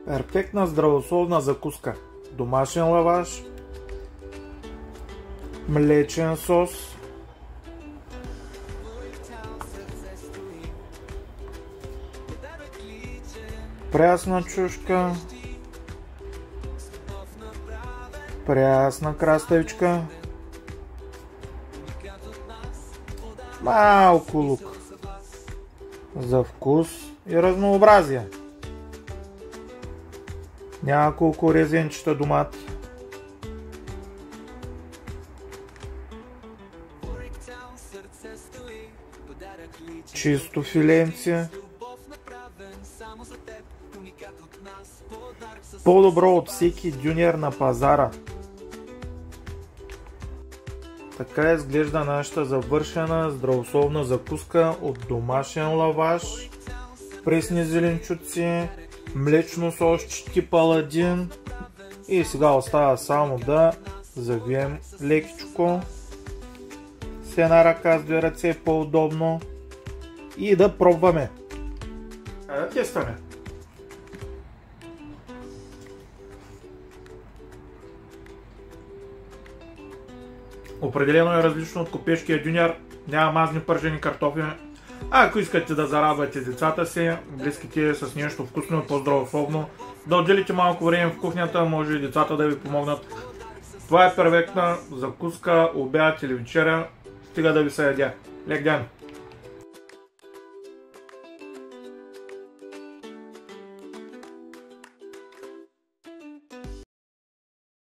Перфектна здравословна закуска. Домашен лаваш, млечен сос, прясна чушка, прясна краставичка, малко лук за вкус и разнообразие, няколко резенчета домати, чисто филенце, по-добро от всеки дюнер на пазара. Така изглежда нашата завършена здравословна закуска от домашен лаваш, пресни зеленчуци, млечно сосче паладин и сега остава само да завием лекичко с една ръка, с две ръце по-удобно и да пробваме. Да тестваме. Определено е различно от купешкия дюнер, няма мазни пържени картофи. Ако искате да зарадвате децата си, близките с нещо вкусно и по-здравословно, да отделите малко време в кухнята, може и децата да ви помогнат. Това е перфектна закуска, обяд или вечеря, стига да ви се яде. Лек ден!